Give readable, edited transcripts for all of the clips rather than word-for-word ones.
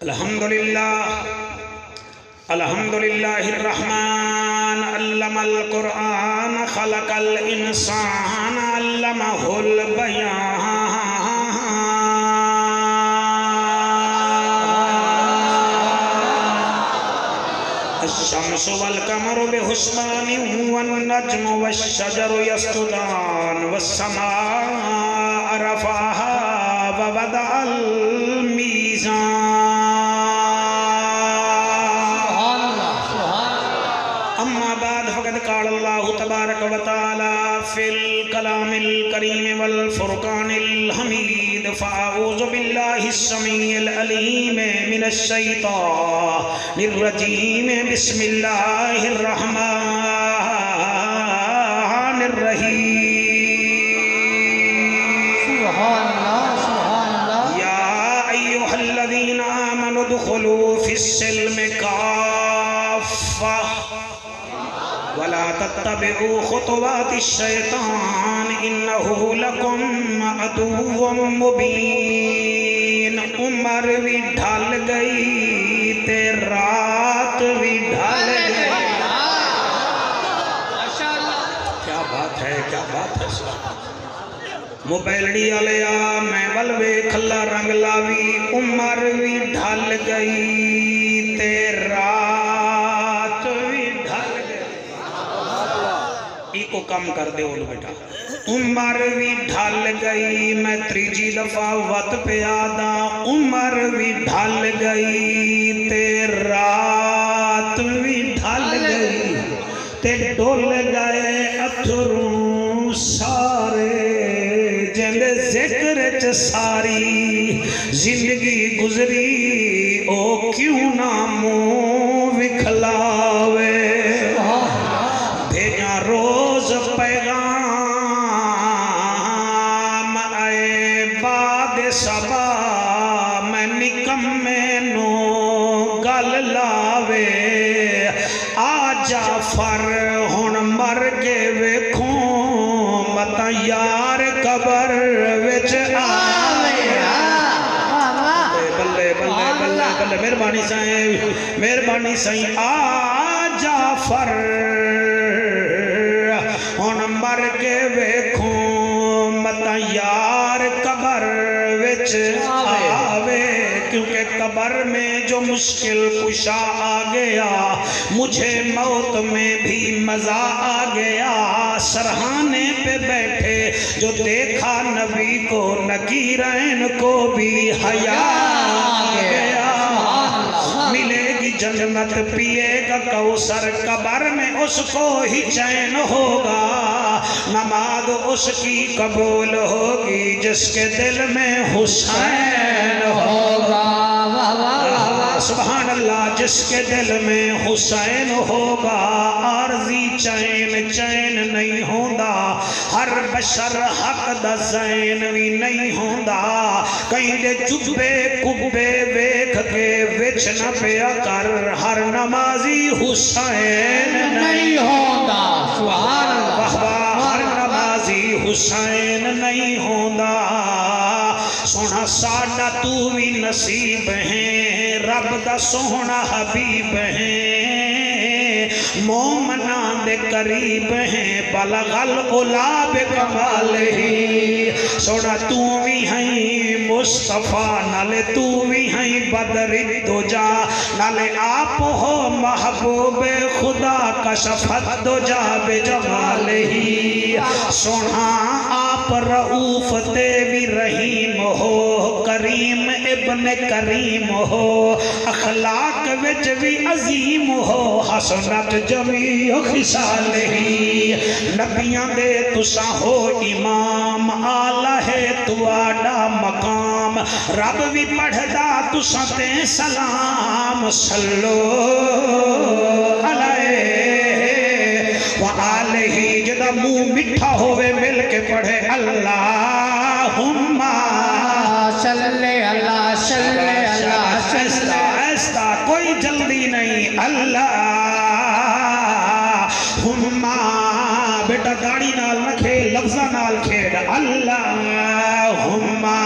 अल्हम्दुलिल्लाहिर रहमान अल्लमल कुरआन खलकल इंसान अल्लमहुल बयान। अश्शम्सु वल कमरु बिहुस्बानि वन नज्मु वश्शजरु यस्जुदान वस्समाअ रफ़अहा व वदअल मीज़ान। अम्मा बाद फ़क़द क़ाल अल्लाहु तबारक व तआला फ़िल कलामिल करीम वल फ़ुरक़ानिल हमीद फ़अऊज़ु बिल्लाहिस समीइल अलीम मिनश शैतानिर रजीम बिस्मिल्लाहिर रहमानिर रहीम। सुभानअल्लाह या अय्युहल्लज़ीना आमनु दुख़ुलू फ़िस्सिल्मि काफ़्फ़ा वला तत्तबिउ खुतवातिश शैतान इन्नहु लकुम अदुव्वुम मुबीन। उम्र भी ढल गई ते रात भी ढल गई। क्या बात है, क्या बात है। मोबाइलड़ी आलिया मैं बलवे खला रंग लावी। उम्र भी ढल गई ते रात भी ढल गई। इको कम कर दे बोलो बेटा। उम्र भी ढल गई मैं तीजी दफा वत प्यादा। उम्र भी ढल गई ते रात भी ढल गई ते डोल गए अथरू सारे जिंदे जिक्र च सारी जिंदगी गुजरी। ओ क्यों ना मुंह विखलावे भेजा रोज पैगाम आए बाद सबा मैं निकम्मे नो गल लावे। आ जाफर हुण मर के वेखो मत यार कबर विच आवे। बल्ले बल्ले बल्ले बल्ले मेहरबानी साईं, मेहरबानी साईं। आ जाफर हुण मर के वेखो मत यार कबर विच आवे। क्योंकि कबर में जो मुश्किल कुशा आ गया मुझे मौत में भी मजा आ गया। सरहाने पे बैठे जो देखा नबी को नकीरैन को भी हया आ गया। मिलेगी जन्नत पिएगा कौसर कबर में उसको ही चैन होगा। नमाज उसकी कबूल होगी जिसके दिल में हुसैन होगा। सुभान अल्लाह। जिसके दिल में हुसैन होगा आरजी चैन चैन नहीं होंदा। हर बशर हक दा ज़ैन भी नहीं होंदा। कहीं दे जुब्बे कुब्बे वेख के विच न पिया कर। हर नमाजी हुसैन नहीं होंदा। सुभान अल्लाह। हर नमाजी हुसैन नहीं होंदा। सोना साडा तू भी नसीब है रब दा सोहना हबीब है। मोमना दे करीब है बलगल उला बे कमाल ही। सोना तू भी है मुस्तफा नाले तू भी है बदरी दुजा नाले आप हो महबूब खुदा कशफत दुजा बे जमाल ही। सोना आप रऊफ ते भी रहीम हो करीम इब्न करीम हो अखलाक विच भी अजीम हो हसनत जमी खिसाल ही। नबियां दे तुसा हो इमाम आला है तुआडा मकाम। रब भी पढ़दा तुसा ते सलाम सल्लो अलैहि व आलिही। जदा मुंह मिठा होवे मिल के पढ़े अल्लाहुम्मा सल्ले अला सल्ले अला सल्ले। ऐसा कोई जल्दी नहीं। अल्लाहुम्मा बेटा गाड़ी नाल न खेल लफ्ज़ां नाल खेल। अल्लाहुम्मा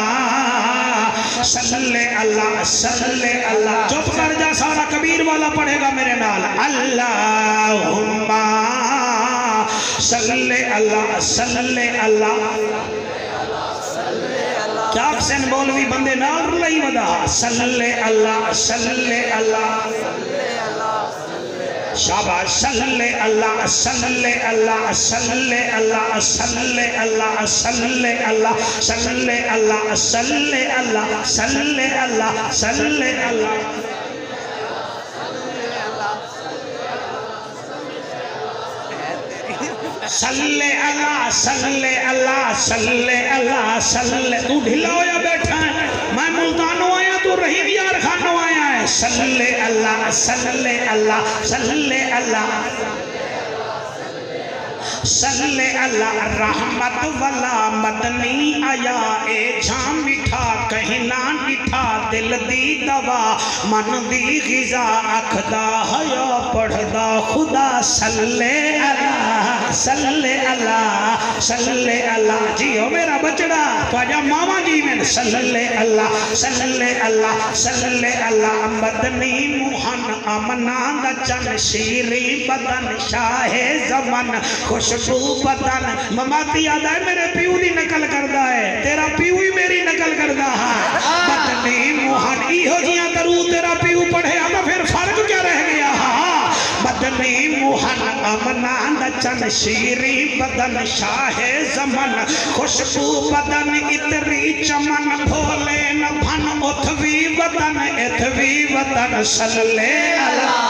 सल्ले अल्लाह सल्ले अल्लाह। चुप कर जा, सारा कबीर वाला पढ़ेगा मेरे नाल। अल्लाहुम्मा सल्ले अल्लाह सल्ले अल्लाह। क्या हुसैन मौलवी बंदे नाल रुलाई वदा। सल्ले अल्लाह सल्ले अल्लाह। शाबाश। सल्ले अल्लाह सल्ले अल्लाह सल्ले अल्लाह सल्ले अल्लाह सल्ले अल्लाह सल्ले अल्लाह सल्ले अल्लाह सल्ले अल्लाह सल्ले अल्लाह। सल्ले अल्लाह सल्ले अल्लाह सल्ले अल्लाह सल्ले। तू ढिला होया बैठा है, मैं मुल्तानो आया, तू रहीम यार खानो आया है। सल्ले अल्लाह सल्ले अल्लाह सल्ले अल्लाह सल्ले अल्लाह। रहमत वाला मदनी आया, ए जाम मिठा कहीं ना मिठा, दिल दी दवा मन दी गिजा, अखदा हया पढ़दा खुदा। सल्ले अल्लाह सल्ले अल्लाह सल्ले अल्लाह। जियो मेरा बचड़ा तुझा मामा जी में। सल्ले अल्लाह सल्ले अल्लाह सल्ले अल्लाह। मदनी मुहन अमना दा चन, शीरी बदन शाहे जमन, खुशबू बदन। ममाती याद है मेरे प्यू दी नकल करदा है, तेरा प्यू ही मेरी नकल करदा है। मदनी मुहन इहो जिया करू तेरा प्यू पढ़े तो फिर फर्क क्या रह गया। मदनी मुहन अमना दचन, शीरी बदन शाहे जमन, खुशबू बदन इतरी चमन, भोले न भन उथवी वतन इथवी वतन। सल्ले अल्लाह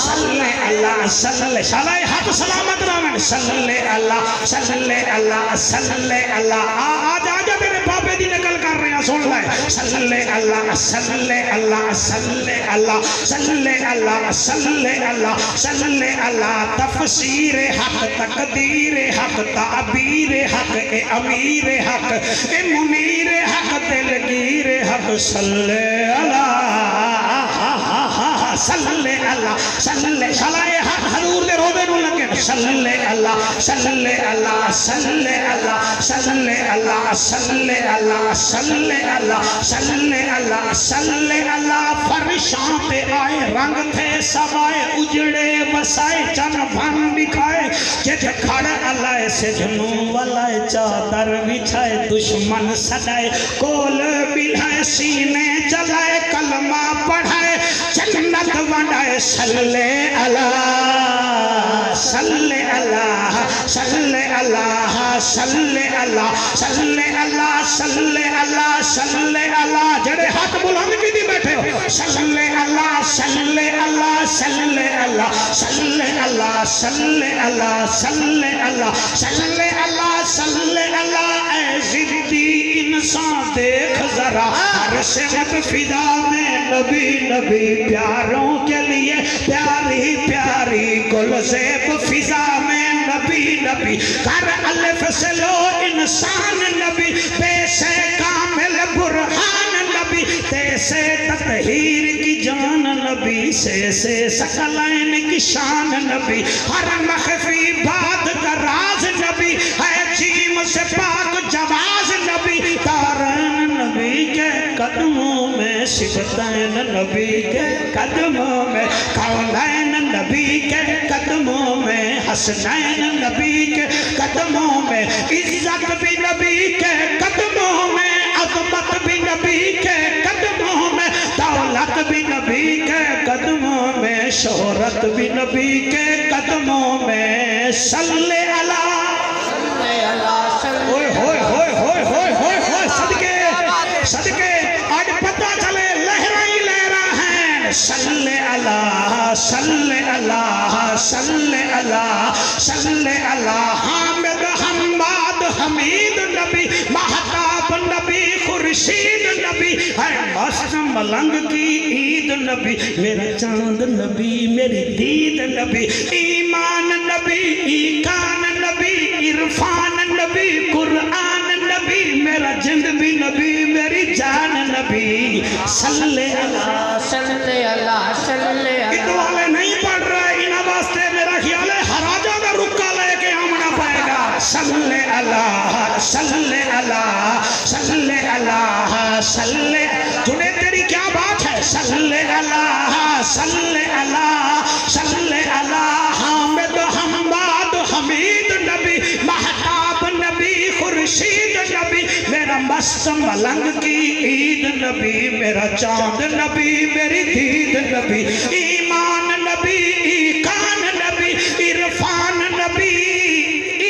सल्ले अल्लाह सल्ले। शाला हाथ सलामत रावण। सल्ले अल्लाह सल्ले अल्लाह सल्ले अल्लाह। आज आजा तेरे बाबे दी नकल कर रहे हैं, सुन ले। सल्ले अल्लाह सल्ले अल्लाह सल्ले अल्लाह सल्ले अल्लाह सल्ले अल्लाह सल्ले अल्लाह। तफसीर हक तकदीर हक ताबीर हक, ए अमीर हक ए मुनीर हक, दिलगीर हक। सल्ले अल्लाह सल्ले अल्लाह सल्ले। शालाए हक हजूर दे रोदे नु लगे। सल्ले अल्लाह सल्ले अल्लाह सल्ले अल्लाह सल्ले अल्लाह सल्ले अल्लाह सल्ले अल्लाह सल्ले अल्लाह सल्ले अल्लाह। फरिशां पे आए रंग थे सवाए, उजड़े बसाए चन भन दिखाए, जिथ खड़ अल्लाह से झनू वालाए, चादर बिछाए दुश्मन सदाए, कोल बिलाए सीने चलाए, कलमा पढ़ाए जन्नत वंडाए। सल्ले अल्लाह सल्ले अल्लाह सल्ले अल्लाह सल्ले अल्लाह सल्ले अल्लाह सल्ले अल्लाह सल्ले अल्लाह। जड़े हाथ बुलंद की दी बैठे हो। सल्ले अल्लाह सल्ले अल्लाह सल्ले अल्लाह सल्ले अल्लाह सल्ले अल्लाह सल्ले अल्लाह सल्ले अल्लाह सल्ले अल्लाह। ऐ जिद्दी इंसान देख जरा, हर सिमत फिदा में नबी नबी, प्यारों के लिए प्यारी प्यारी गुलज़ेब फिजा में नबी नबी। कर अलिफ से लो इंसान नबी, पेशे कामिल बुरहान नबी, तैसे ततहीर की जान नबी, से सकलैन की शान नबी, हर मखफी बात का राज नबी, है जीम से पाक जवाज नबी, तारन नबी के कदमों में, सिबतैन नबी के कदमों में, कौनैन नबी के कदमों में, हसनैन नबी के कदमों में, इज्जत भी नबी के कदमों में, अज़मत भी नबी के कदमों में, दौलत भी नबी के कदमों में, शोहरत भी नबी के कदमों में। सल्ले अला ओए होए होए होए होए होए होए। सदके सदके आज पता चले लहरा ही लहरा है। सल्ले अल्लाह सल्ले अल्लाह सल्ले अल्लाह सल्ले अल्लाह। हामिद हम्माद हमीद नबी, महताब नबी खुर्शीद नबी, है मस्त मलंग की ईद नबी, मेरा चांद नबी मेरी दीद नबी, ईमान नबी ईकान नबी, इरफान नबी कुरान नबी, मेरा जिंद भी नबी मेरी जान नबी। सल्ले अल्लाह सल्ले अल्लाह सल्ले ईद वाले नहीं पढ़ रहे, इन वास्ते मेरा ख्याल है हराजा का रुक्का लेके आमना पड़ेगा। सल्ले अला सल्ले अला सल्ले अला सल्ले। तूने तेरी क्या बात है? सल्ले अला सल्ले अला सल्ले अला हामिद हम्माद हमीद नबी महताब नबी खुर्शीद नबी मेरा मस्त मलंग की ईद नबी मेरा चांद नबी मेरी दीद नबी ईमान नबी ईकान नबी इरफान नबी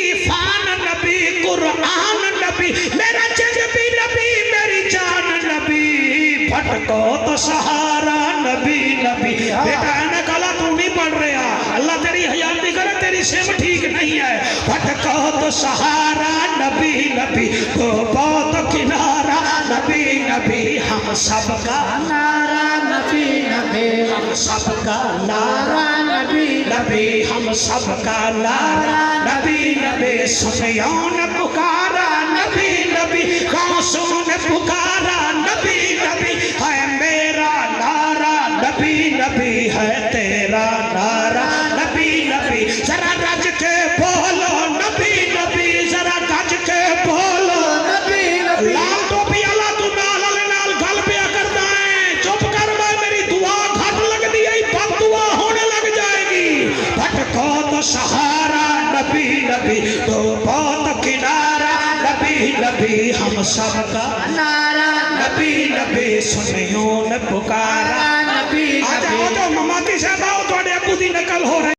ईफान नबी कुरान नबी मेरा जज्बी नबी मेरी जान नबी फटको तो सहारा नबी नबी। बेटा ने कहा तू नहीं पढ़ रहा, अल्लाह तेरी हयाती करे, तेरी सेम ठीक नहीं है। फटको तो सहारा नबी नबी तो बहुत किनारा नबी नबी हम सबका नारा नबी नबी हम सबका नारा नबी नबी हम सबका नारा नबी नबी सुनियो न पुकारा नबी नबी कासों ने पुकारा नबी नबी है मेरा नारा नबी नबी है तेरा नारा नबी नबी जरा गज के बोलो नबी नबी जरा गज के बोलो नबी नबी लाल टोपी वाला तू नाल नाल गल पिया करता है। चुप कर, मैं मेरी दुआ घट लग दी है, बद दुआ होने लग जाएगी। भटको तो सहारा नबी नबी तो बहुत किनारा नबी नबी हम सबका नारा नबी नबी सुनियो न पुकारा। नबी आ जाओ ममाती साहब आओ, थोड़े अबू दी नकल हो रही।